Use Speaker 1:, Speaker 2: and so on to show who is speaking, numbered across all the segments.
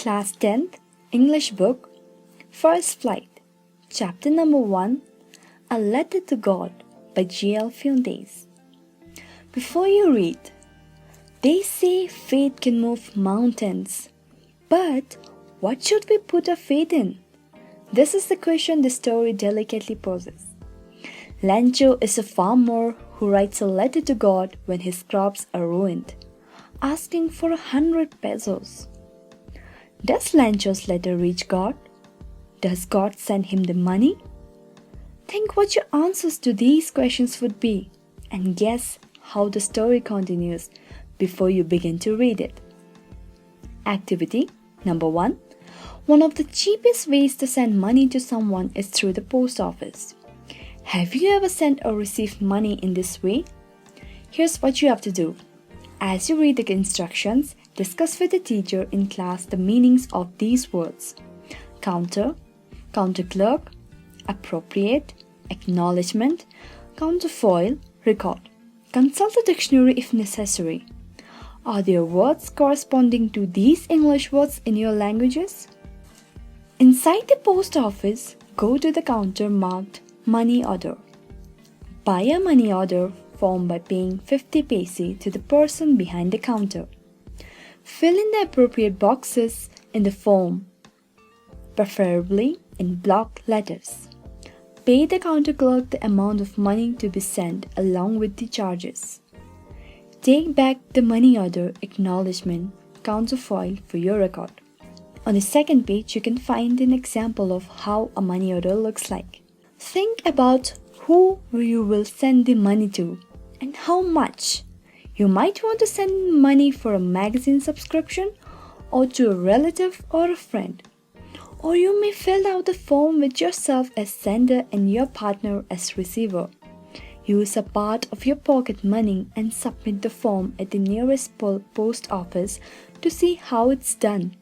Speaker 1: Class 10th, English Book, First Flight, Chapter number 1, A Letter to God by G.L. Fuentes. Before you read, they say faith can move mountains. But what should we put our faith in? This is the question the story delicately poses. Lancho is a farmer who writes a letter to God when his crops are ruined, asking for 100 pesos. Does Lancho's letter reach God? Does God send him the money? Think what your answers to these questions would be, and guess how the story continues before you begin to read it. Activity number 1. One of the cheapest ways to send money to someone is through the post office. Have you ever sent or received money in this way? Here's what you have to do. As you read the instructions, discuss with the teacher in class the meanings of these words: counter, counter clerk, appropriate, acknowledgement, counterfoil, record. Consult the dictionary if necessary. Are there words corresponding to these English words in your languages? Inside the post office, go to the counter marked Money Order. Buy a money order form by paying 50 paise to the person behind the counter. Fill in the appropriate boxes in the form, preferably in block letters. Pay the counter clerk the amount of money to be sent along with the charges. Take back the money order acknowledgement counterfoil for your record. On the second page, you can find an example of how a money order looks like. Think about who you will send the money to and how much. You might want to send money for a magazine subscription or to a relative or a friend. Or you may fill out the form with yourself as sender and your partner as receiver. Use a part of your pocket money and submit the form at the nearest post office to see how it's done.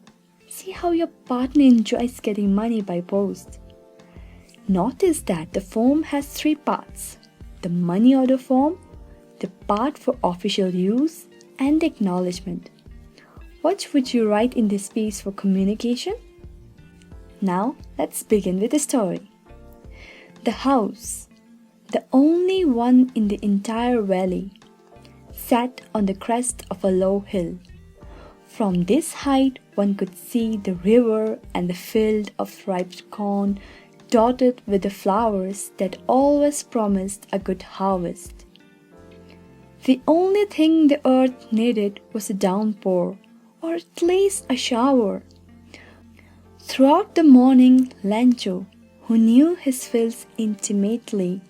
Speaker 1: See how your partner enjoys getting money by post. Notice that the form has 3 parts: the money order form, the part for official use, and the acknowledgement. What would you write in this piece for communication? Now, let's begin with the story. The house, the only one in the entire valley, sat on the crest of a low hill. From this height, one could see the river and the field of ripe corn dotted with the flowers that always promised a good harvest. The only thing the earth needed was a downpour, or at least a shower. Throughout the morning, Lancho, who knew his fields intimately,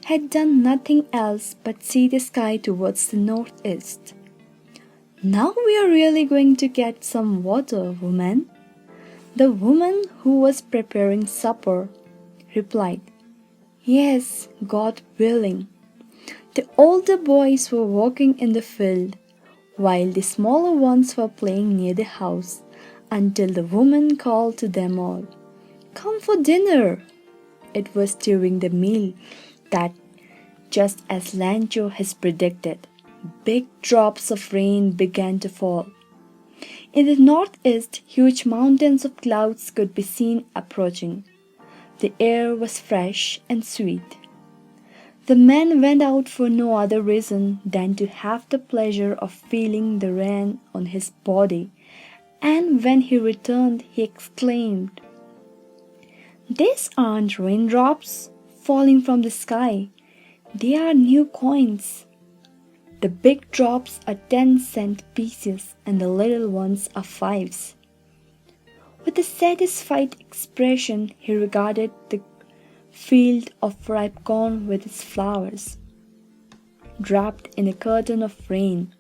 Speaker 1: had done nothing else but see the sky towards the northeast. "Now we are really going to get some water, woman." The woman who was preparing supper replied, "Yes, God willing." The older boys were working in the field, while the smaller ones were playing near the house, until the woman called to them all, "Come for dinner." It was during the meal that, just as Lancho has predicted, big drops of rain began to fall. In the northeast, huge mountains of clouds could be seen approaching. The air was fresh and sweet. The man went out for no other reason than to have the pleasure of feeling the rain on his body, and when he returned, he exclaimed, "These aren't raindrops falling from the sky. They are new coins. The big drops are 10-cent pieces and the little ones are 5s. With a satisfied expression, he regarded the field of ripe corn with its flowers, draped in a curtain of rain.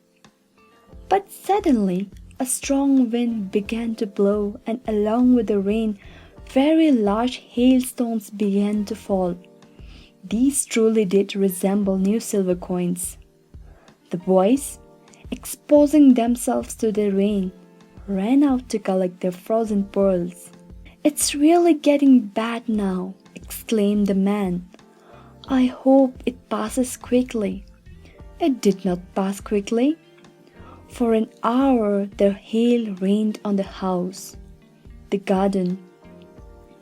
Speaker 1: But suddenly, a strong wind began to blow, and along with the rain, very large hailstones began to fall. These truly did resemble new silver coins. The boys, exposing themselves to the rain, ran out to collect their frozen pearls. "It's really getting bad now," exclaimed the man. "I hope it passes quickly." It did not pass quickly. For an hour the hail rained on the house. the garden,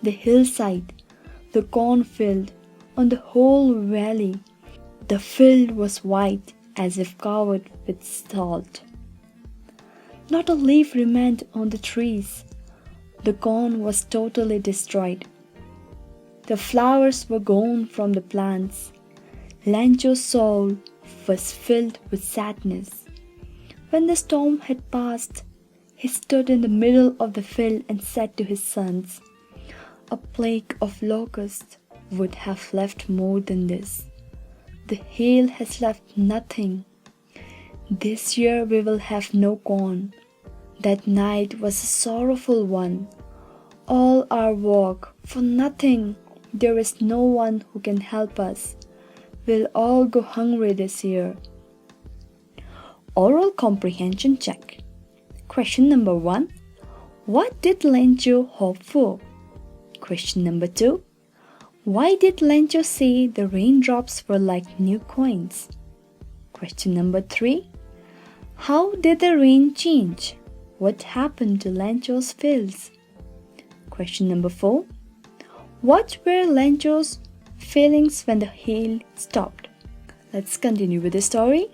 Speaker 1: the hillside, the cornfield, on the whole valley. The field was white as if covered with salt. Not a leaf remained on the trees. The corn was totally destroyed. The flowers were gone from the plants. Lancho's soul was filled with sadness. When the storm had passed, he stood in the middle of the field and said to his sons, "A plague of locusts would have left more than this. The hail has left nothing. This year we will have no corn." That night was a sorrowful one. All our work for nothing. There is no one who can help us. We'll all go hungry this year. Oral comprehension check. Question number 1. What did Lencho hope for? Question number 2. Why did Lencho say the raindrops were like new coins? Question number 3. How did the rain change? What happened to Lencho's fields? Question number 4. What were Lencho's feelings when the hail stopped? Let's continue with the story.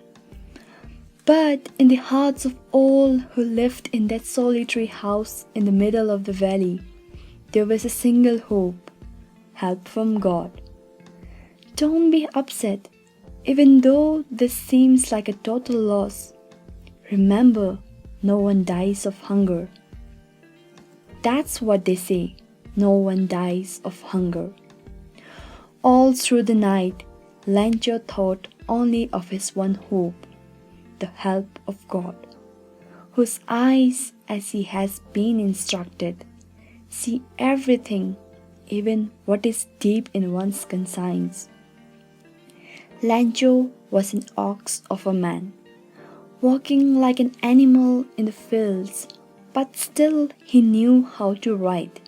Speaker 1: But in the hearts of all who lived in that solitary house in the middle of the valley, there was a single hope: help from God. Don't be upset, even though this seems like a total loss. Remember, no one dies of hunger. That's what they say. No one dies of hunger. All through the night, Lencho thought only of his one hope, the help of God, whose eyes, as he has been instructed, see everything, even what is deep in one's conscience. Lencho was an ox of a man, walking like an animal in the fields, but still he knew how to write.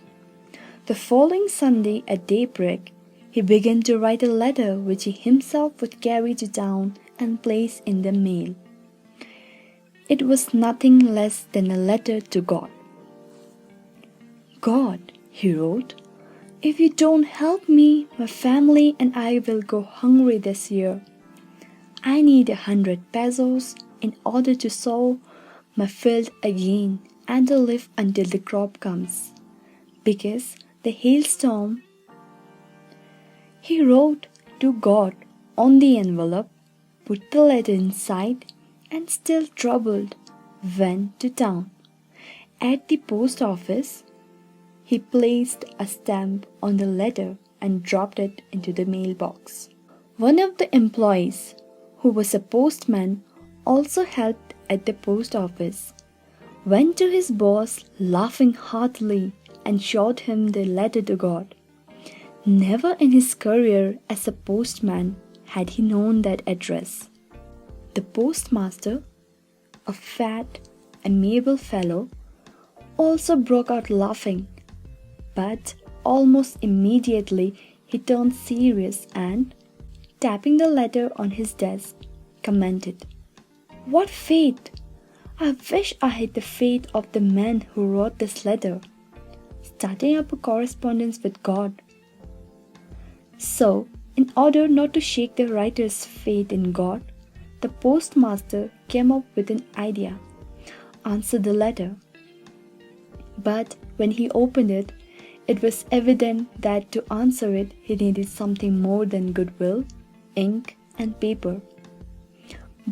Speaker 1: The following Sunday at daybreak, he began to write a letter which he himself would carry to town and place in the mail. It was nothing less than a letter to God. "God," he wrote, "if you don't help me, my family and I will go hungry this year. I need 100 pesos in order to sow my field again and to live until the crop comes, because the hailstorm." He wrote to God on the envelope, put the letter inside, and still troubled, went to town. At the post office, he placed a stamp on the letter and dropped it into the mailbox. One of the employees, who was a postman, also helped at the post office, went to his boss laughing heartily and showed him the letter to God. Never in his career as a postman had he known that address. The postmaster, a fat, amiable fellow, also broke out laughing, but almost immediately he turned serious and, tapping the letter on his desk, commented, "What fate! I wish I had the fate of the man who wrote this letter, starting up a correspondence with God." So, in order not to shake the writer's faith in God, the postmaster came up with an idea: answer the letter. But when he opened it, it was evident that to answer it he needed something more than goodwill, ink, and paper.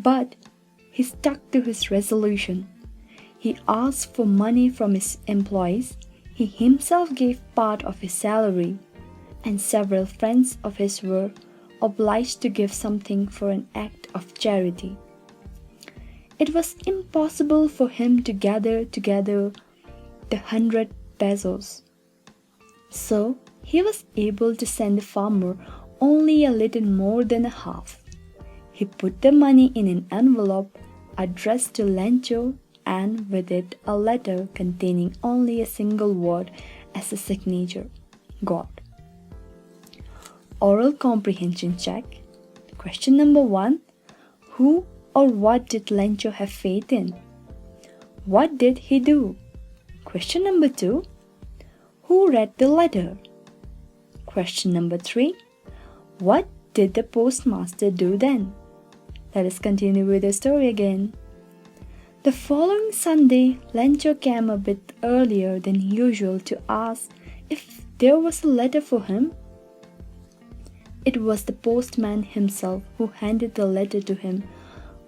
Speaker 1: But he stuck to his resolution. He asked for money from his employees. He himself gave part of his salary, and several friends of his were obliged to give something for an act of charity. It was impossible for him to gather together the 100 pesos. So he was able to send the farmer only a little more than a half. He put the money in an envelope addressed to Lencho, and with it a letter containing only a single word as a signature: God. Oral comprehension check. Question number 1. Who or what did Lencho have faith in? What did he do? Question number 2. Who read the letter? Question number 3. What did the postmaster do then? Let us continue with the story again. The following Sunday, Lencho came a bit earlier than usual to ask if there was a letter for him. It was the postman himself who handed the letter to him,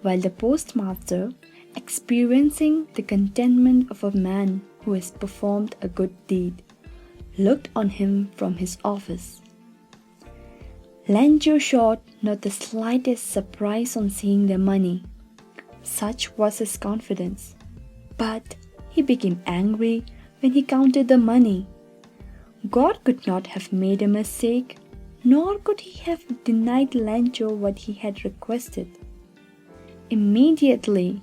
Speaker 1: while the postmaster, experiencing the contentment of a man who has performed a good deed, looked on him from his office. Lencho showed not the slightest surprise on seeing the money. Such was his confidence. But he became angry when he counted the money. God could not have made a mistake, nor could he have denied Lencho what he had requested. Immediately,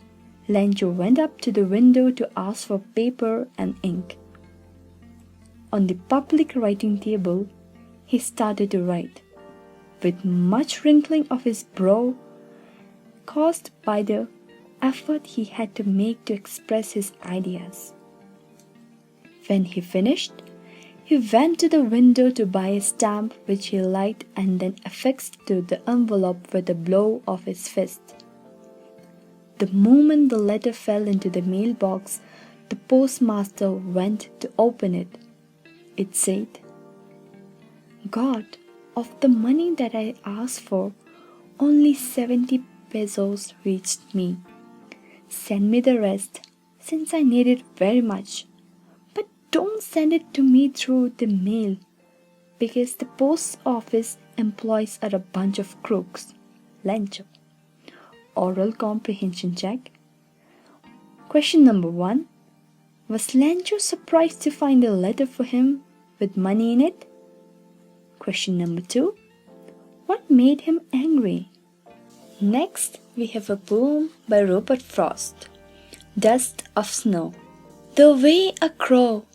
Speaker 1: Lencho went up to the window to ask for paper and ink. On the public writing table, he started to write, with much wrinkling of his brow caused by the effort he had to make to express his ideas. When he finished, he went to the window to buy a stamp which he liked and then affixed to the envelope with a blow of his fist. The moment the letter fell into the mailbox, the postmaster went to open it. It said, "God, of the money that I asked for, only 70 pesos reached me. Send me the rest, since I need it very much. But don't send it to me through the mail, because the post office employees are a bunch of crooks." Lencho. Oral comprehension check. Question number 1. Was Lencho surprised to find a letter for him with money in it? Question number 2. What made him angry? Next, we have a poem by Robert Frost, Dust of Snow. The way a crow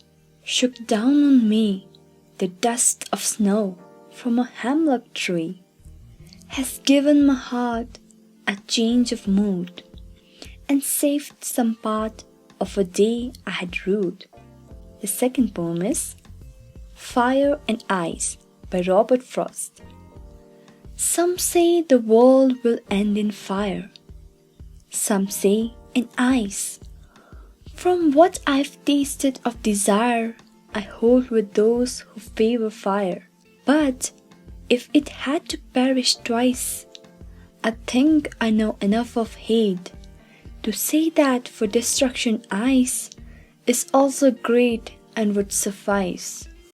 Speaker 1: shook down on me the dust of snow from a hemlock tree has given my heart a change of mood and saved some part of a day I had rued. The second poem is Fire and Ice by Robert Frost. Some say the world will end in fire. Some say in ice. From what I've tasted of desire, I hold with those who favor fire. But if it had to perish twice, I think I know enough of hate to say that for destruction ice is also great and would suffice.